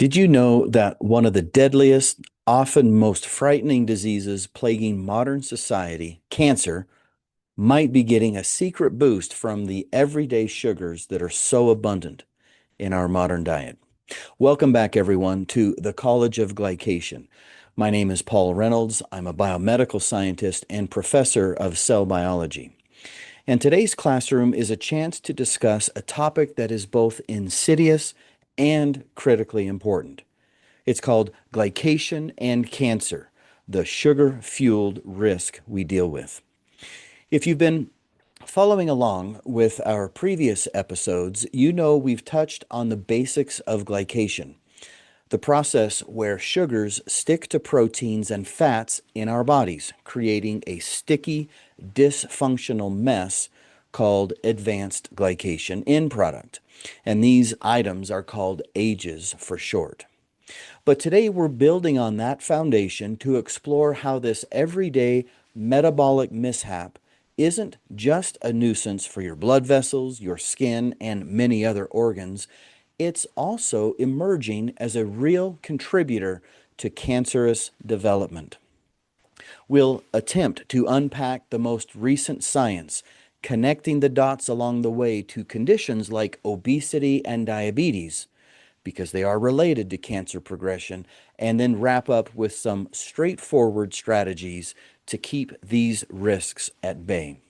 Did you know that one of the deadliest, often most frightening diseases plaguing modern society, cancer, might be getting a secret boost from the everyday sugars that are so abundant in our modern diet? Welcome back, everyone, to the College of Glycation. My name is Paul Reynolds. I'm a biomedical scientist and professor of cell biology. And today's classroom is a chance to discuss a topic that is both insidious and critically important. It's called glycation and cancer, the sugar-fueled risk we deal with. If you've been following along with our previous episodes, you know we've touched on the basics of glycation, the process where sugars stick to proteins and fats in our bodies, creating a sticky, dysfunctional mess called advanced glycation end product. And these items are called AGEs for short. But today we're building on that foundation to explore how this everyday metabolic mishap isn't just a nuisance for your blood vessels, your skin, and many other organs. It's also emerging as a real contributor to cancerous development. We'll attempt to unpack the most recent science, connecting the dots along the way to conditions like obesity and diabetes, because they are related to cancer progression, and then wrap up with some straightforward strategies to keep these risks at bay.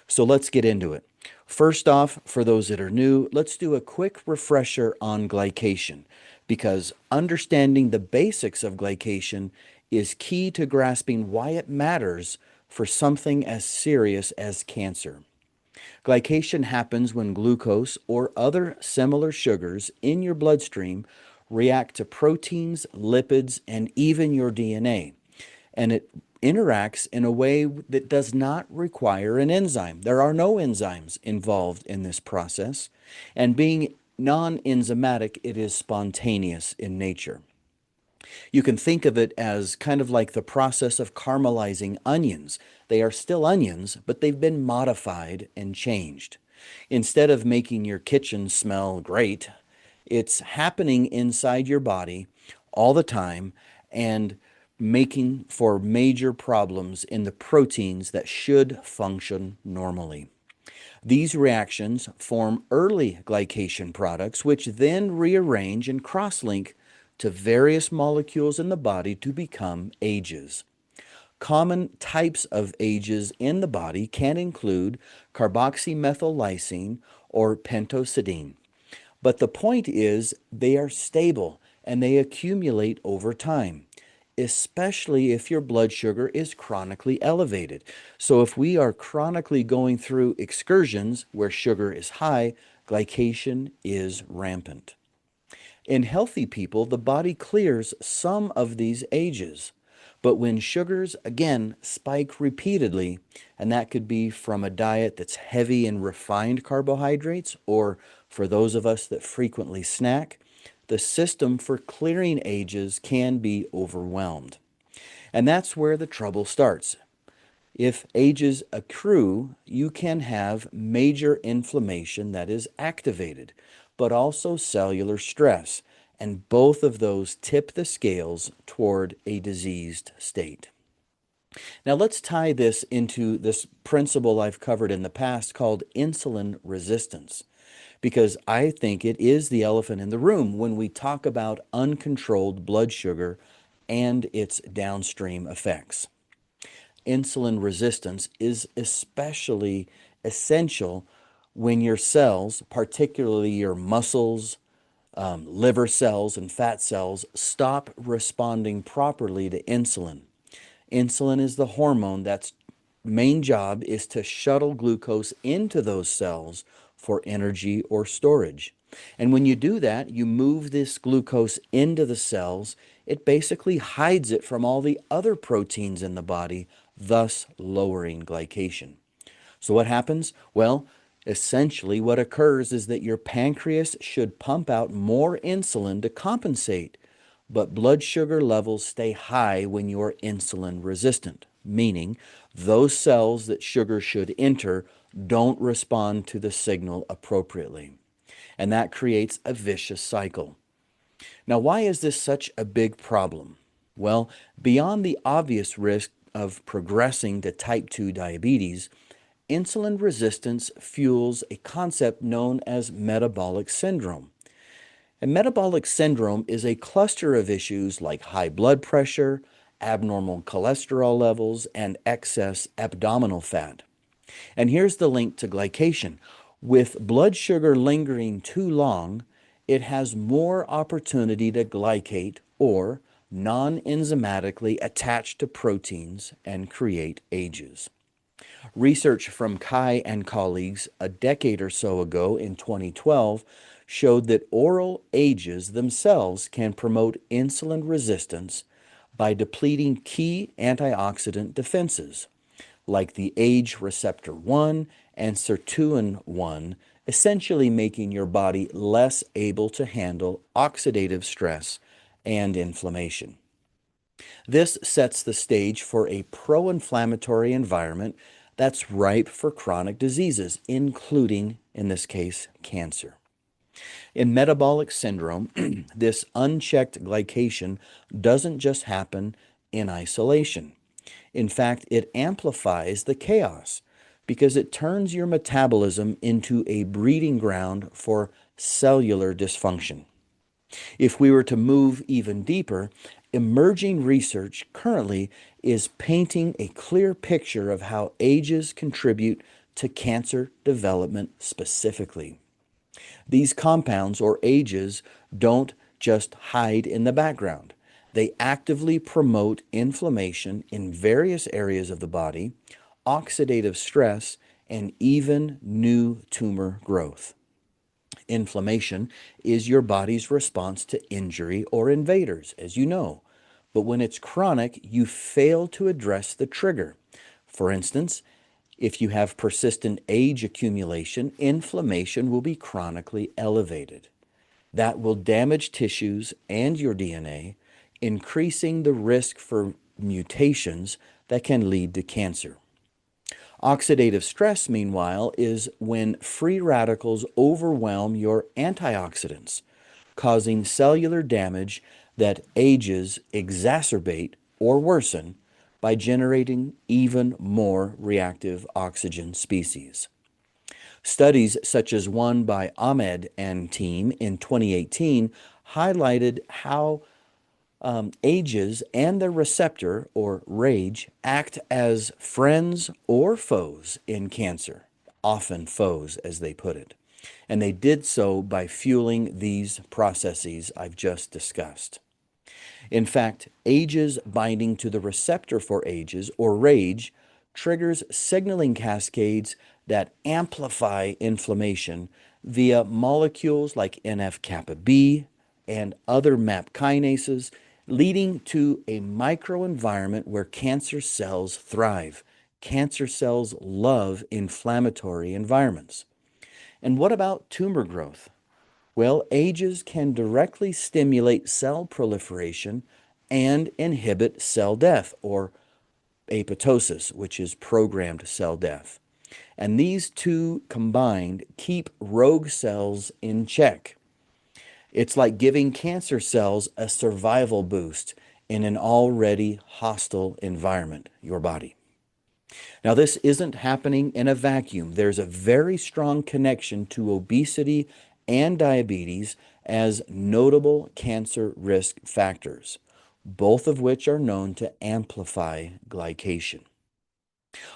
So let's get into it. First off, for those that are new, let's do a quick refresher on glycation, because understanding the basics of glycation is key to grasping why it matters for something as serious as cancer. Glycation happens when glucose or other similar sugars in your bloodstream react to proteins, lipids, and even your DNA. And it interacts in a way that does not require an enzyme. There are no enzymes involved in this process. And being non-enzymatic, it is spontaneous in nature. You can think of it as kind of like the process of caramelizing onions. They are still onions, but they've been modified and changed. Instead of making your kitchen smell great, it's happening inside your body all the time and making for major problems in the proteins that should function normally. These reactions form early glycation products, which then rearrange and cross-link to various molecules in the body to become AGEs. Common types of AGEs in the body can include carboxymethyllysine or pentosidenine. But the point is they are stable and they accumulate over time, especially if your blood sugar is chronically elevated. So if we are chronically going through excursions where sugar is high, glycation is rampant. In healthy people, the body clears some of these AGEs. But when sugars, again, spike repeatedly, and that could be from a diet that's heavy in refined carbohydrates, or for those of us that frequently snack, the system for clearing AGEs can be overwhelmed. And that's where the trouble starts. If AGEs accrue, you can have major inflammation that is activated, but also cellular stress, and both of those tip the scales toward a diseased state. Now let's tie this into this principle I've covered in the past called insulin resistance, because I think it is the elephant in the room when we talk about uncontrolled blood sugar and its downstream effects. Insulin resistance is especially essential when your cells, particularly your muscles, liver cells, and fat cells, stop responding properly to insulin. Insulin is the hormone that's main job is to shuttle glucose into those cells for energy or storage. And when you do that, you move this glucose into the cells. It basically hides it from all the other proteins in the body, thus lowering glycation. So what happens? Well, essentially what occurs is that your pancreas should pump out more insulin to compensate, but blood sugar levels stay high when you're insulin resistant, meaning those cells that sugar should enter don't respond to the signal appropriately. And that creates a vicious cycle. Now, why is this such a big problem? Well, beyond the obvious risk of progressing to type 2 diabetes, insulin resistance fuels a concept known as metabolic syndrome. And metabolic syndrome is a cluster of issues like high blood pressure, abnormal cholesterol levels, and excess abdominal fat. And here's the link to glycation. With blood sugar lingering too long, it has more opportunity to glycate or non-enzymatically attach to proteins and create ages. Research from Kai and colleagues a decade or so ago in 2012 showed that oral ages themselves can promote insulin resistance by depleting key antioxidant defenses like the age receptor 1 and sirtuin 1, essentially making your body less able to handle oxidative stress and inflammation. This sets the stage for a pro-inflammatory environment that's ripe for chronic diseases, including, in this case, cancer. In metabolic syndrome, this unchecked glycation doesn't just happen in isolation. In fact, it amplifies the chaos because it turns your metabolism into a breeding ground for cellular dysfunction. If we were to move even deeper, emerging research currently is painting a clear picture of how ages contribute to cancer development specifically. These compounds or ages don't just hide in the background. They actively promote inflammation in various areas of the body, oxidative stress, and even new tumor growth. Inflammation is your body's response to injury or invaders, as you know. But when it's chronic, you fail to address the trigger. For instance, if you have persistent age accumulation, inflammation will be chronically elevated. That will damage tissues and your DNA, increasing the risk for mutations that can lead to cancer. Oxidative stress, meanwhile, is when free radicals overwhelm your antioxidants, causing cellular damage that ages exacerbate or worsen by generating even more reactive oxygen species. Studies such as one by Ahmed and team in 2018 highlighted how ages and the receptor, or RAGE, act as friends or foes in cancer, often foes, as they put it. And they did so by fueling these processes I've just discussed. In fact, ages binding to the receptor for ages, or RAGE, triggers signaling cascades that amplify inflammation via molecules like NF-kappa B and other MAP kinases, leading to a microenvironment where cancer cells thrive. Cancer cells love inflammatory environments. And what about tumor growth? Well, ages can directly stimulate cell proliferation and inhibit cell death, or apoptosis, which is programmed cell death. And these two combined keep rogue cells in check. It's like giving cancer cells a survival boost in an already hostile environment, your body. Now, this isn't happening in a vacuum. There's a very strong connection to obesity and diabetes as notable cancer risk factors, both of which are known to amplify glycation.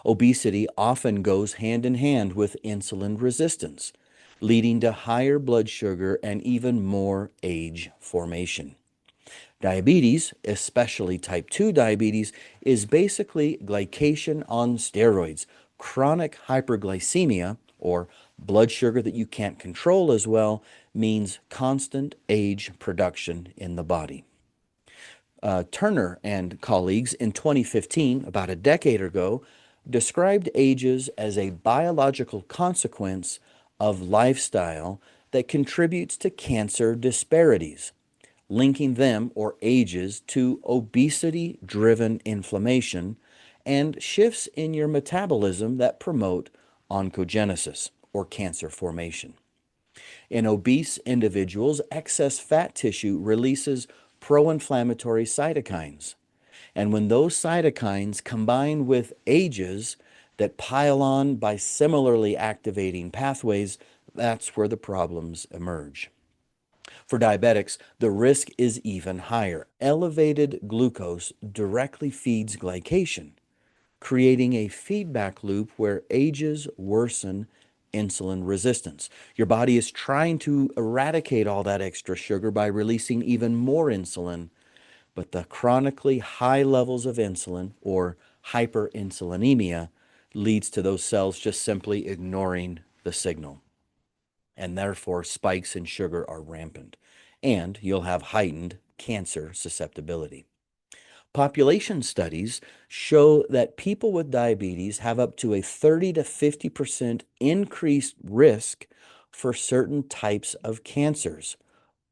Obesity often goes hand in hand with insulin resistance, leading to higher blood sugar and even more age formation. Diabetes, especially type 2 diabetes, is basically glycation on steroids. Chronic hyperglycemia, or blood sugar that you can't control as well, means constant age production in the body. Turner and colleagues in 2015, about a decade ago, described ages as a biological consequence of lifestyle that contributes to cancer disparities, linking them, or ages, to obesity-driven inflammation and shifts in your metabolism that promote oncogenesis, or cancer formation. In obese individuals, excess fat tissue releases pro-inflammatory cytokines. And when those cytokines combine with AGEs that pile on by similarly activating pathways, that's where the problems emerge. For diabetics, the risk is even higher. Elevated glucose directly feeds glycation, creating a feedback loop where AGEs worsen insulin resistance. Your body is trying to eradicate all that extra sugar by releasing even more insulin, but the chronically high levels of insulin, or hyperinsulinemia, leads to those cells just simply ignoring the signal. And therefore, spikes in sugar are rampant. And you'll have heightened cancer susceptibility. Population studies show that people with diabetes have up to a 30 to 50% increased risk for certain types of cancers,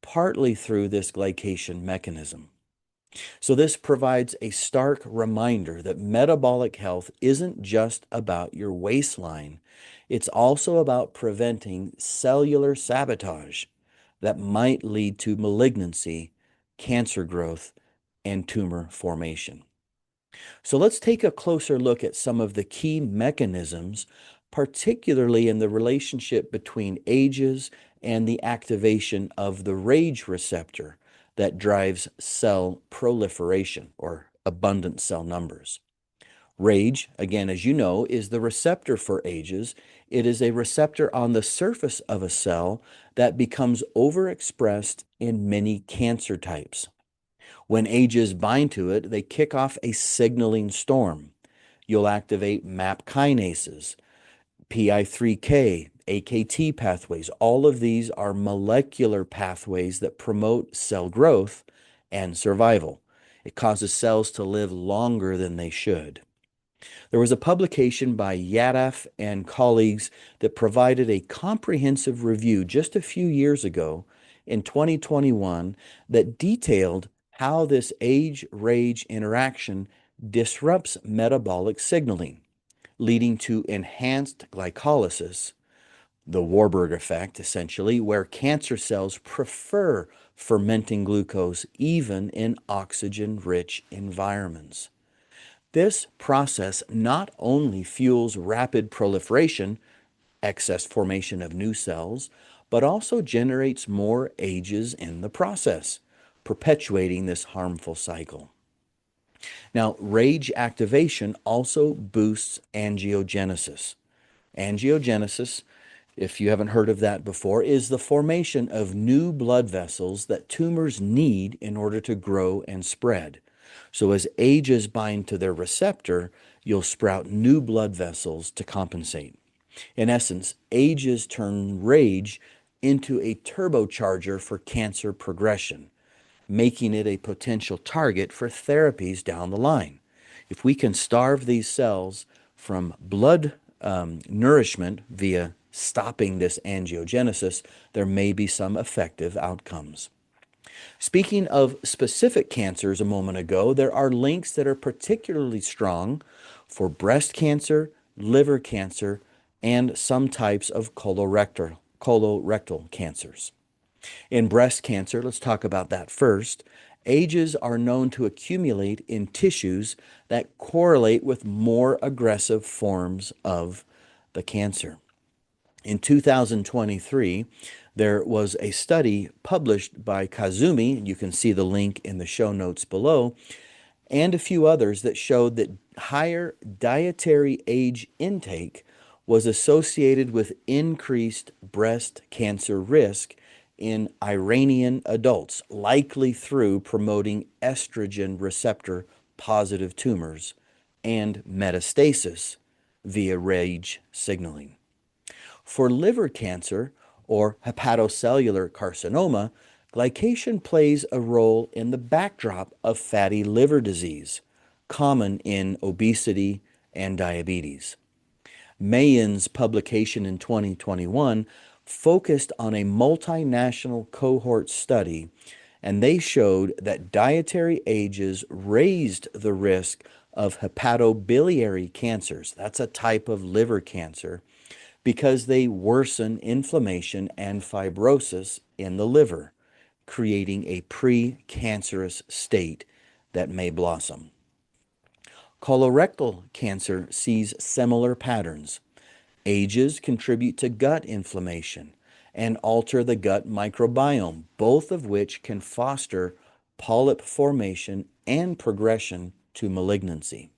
partly through this glycation mechanism. So, this provides a stark reminder that metabolic health isn't just about your waistline, it's also about preventing cellular sabotage that might lead to malignancy, cancer growth, and tumor formation. So, let's take a closer look at some of the key mechanisms, particularly in the relationship between ages and the activation of the RAGE receptor that drives cell proliferation or abundant cell numbers. RAGE, again, as you know, is the receptor for ages. It is a receptor on the surface of a cell that becomes overexpressed in many cancer types. When ages bind to it, they kick off a signaling storm. You'll activate MAP kinases, PI3K, AKT pathways. All of these are molecular pathways that promote cell growth and survival. It causes cells to live longer than they should. There was a publication by Yadav and colleagues that provided a comprehensive review just a few years ago in 2021 that detailed how this age-rage interaction disrupts metabolic signaling, leading to enhanced glycolysis, the Warburg effect, essentially, where cancer cells prefer fermenting glucose even in oxygen-rich environments. This process not only fuels rapid proliferation, excess formation of new cells, but also generates more ages in the process, perpetuating this harmful cycle. Now, RAGE activation also boosts angiogenesis. Angiogenesis, if you haven't heard of that before, is the formation of new blood vessels that tumors need in order to grow and spread. So as ages bind to their receptor, you'll sprout new blood vessels to compensate. In essence, ages turn RAGE into a turbocharger for cancer progression, making it a potential target for therapies down the line. If we can starve these cells from blood nourishment via stopping this angiogenesis, there may be some effective outcomes. Speaking of specific cancers a moment ago, there are links that are particularly strong for breast cancer, liver cancer, and some types of colorectal cancers. In breast cancer, let's talk about that first. Ages are known to accumulate in tissues that correlate with more aggressive forms of the cancer. In 2023, there was a study published by Kazumi, and you can see the link in the show notes below, and a few others that showed that higher dietary age intake was associated with increased breast cancer risk in Iranian adults, likely through promoting estrogen receptor positive tumors and metastasis via RAGE signaling. For liver cancer or hepatocellular carcinoma, glycation plays a role in the backdrop of fatty liver disease, common in obesity and diabetes. Mayin's publication in 2021 focused on a multinational cohort study, and they showed that dietary ages raised the risk of hepatobiliary cancers. That's a type of liver cancer because they worsen inflammation and fibrosis in the liver, creating a precancerous state that may blossom. Colorectal cancer sees similar patterns. Ages contribute to gut inflammation and alter the gut microbiome, both of which can foster polyp formation and progression to malignancy.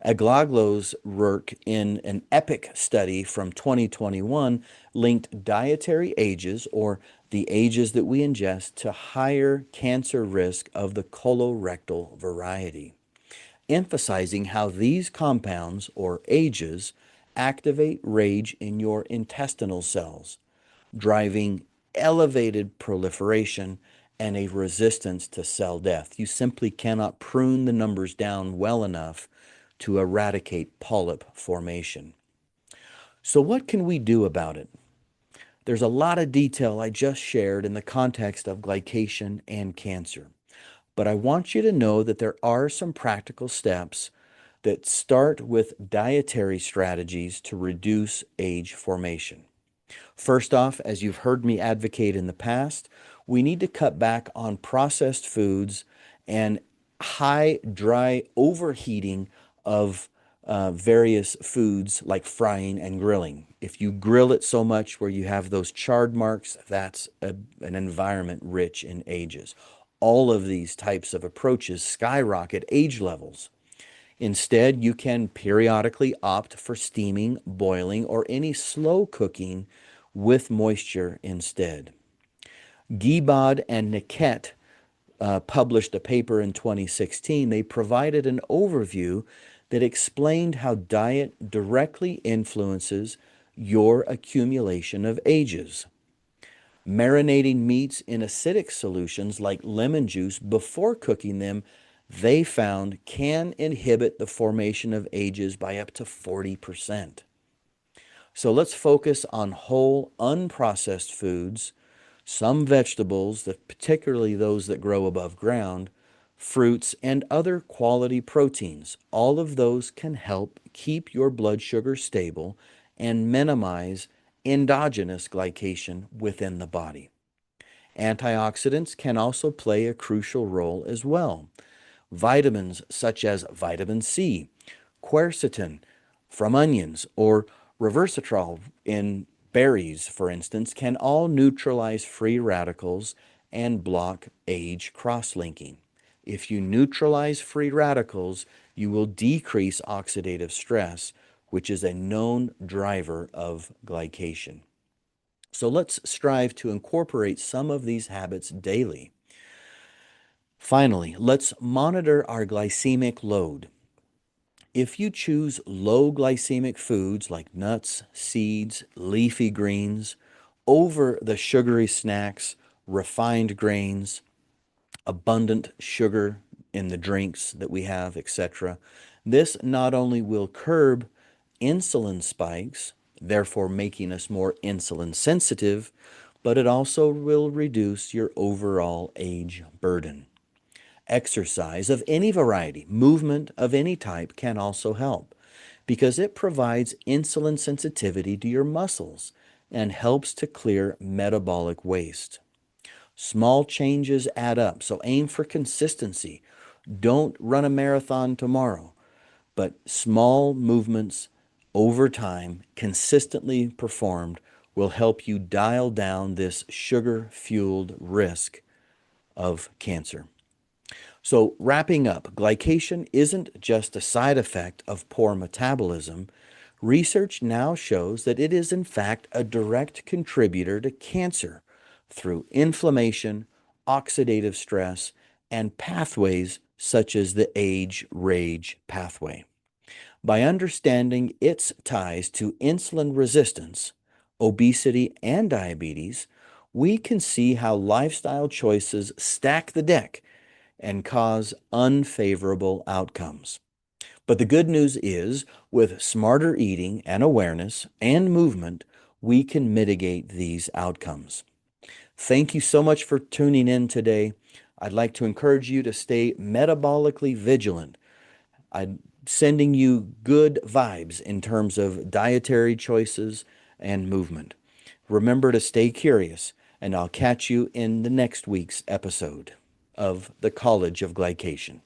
Aglaglo's work in an EPIC study from 2021 linked dietary ages, or the ages that we ingest, to higher cancer risk of the colorectal variety, emphasizing how these compounds, or ages, activate RAGE in your intestinal cells, driving elevated proliferation and a resistance to cell death. You simply cannot prune the numbers down well enough to eradicate polyp formation. So what can we do about it? There's a lot of detail I just shared in the context of glycation and cancer, but I want you to know that there are some practical steps that start with dietary strategies to reduce age formation. First off, as you've heard me advocate in the past, we need to cut back on processed foods and high dry overheating of various foods like frying and grilling. If you grill it so much where you have those charred marks, that's an environment rich in ages. All of these types of approaches skyrocket age levels. Instead, you can periodically opt for steaming, boiling, or any slow cooking with moisture instead. Guibod and Niket published a paper in 2016. They provided an overview that explained how diet directly influences your accumulation of ages. Marinating meats in acidic solutions like lemon juice before cooking them, they found, can inhibit the formation of ages by up to 40%. So let's focus on whole, unprocessed foods, some vegetables, particularly those that grow above ground, fruits, and other quality proteins. All of those can help keep your blood sugar stable and minimize endogenous glycation within the body. Antioxidants can also play a crucial role as well. Vitamins such as vitamin C, quercetin from onions, or resveratrol in berries, for instance, can all neutralize free radicals and block age cross-linking. If you neutralize free radicals, you will decrease oxidative stress, which is a known driver of glycation. So let's strive to incorporate some of these habits daily. Finally, let's monitor our glycemic load. If you choose low glycemic foods like nuts, seeds, leafy greens, over the sugary snacks, refined grains, abundant sugar in the drinks that we have, etc., this not only will curb insulin spikes, therefore making us more insulin sensitive, but it also will reduce your overall age burden. Exercise of any variety, movement of any type can also help because it provides insulin sensitivity to your muscles and helps to clear metabolic waste. Small changes add up, so aim for consistency. Don't run a marathon tomorrow, but small movements over time, consistently performed, will help you dial down this sugar-fueled risk of cancer. So wrapping up, glycation isn't just a side effect of poor metabolism. Research now shows that it is in fact a direct contributor to cancer through inflammation, oxidative stress, and pathways such as the age-RAGE pathway. By understanding its ties to insulin resistance, obesity, and diabetes, we can see how lifestyle choices stack the deck and cause unfavorable outcomes. But the good news is, with smarter eating and awareness and movement, we can mitigate these outcomes. Thank you so much for tuning in today. I'd like to encourage you to stay metabolically vigilant. I'd sending you good vibes in terms of dietary choices and movement. Remember to stay curious, and I'll catch you in the next week's episode of the College of Glycation.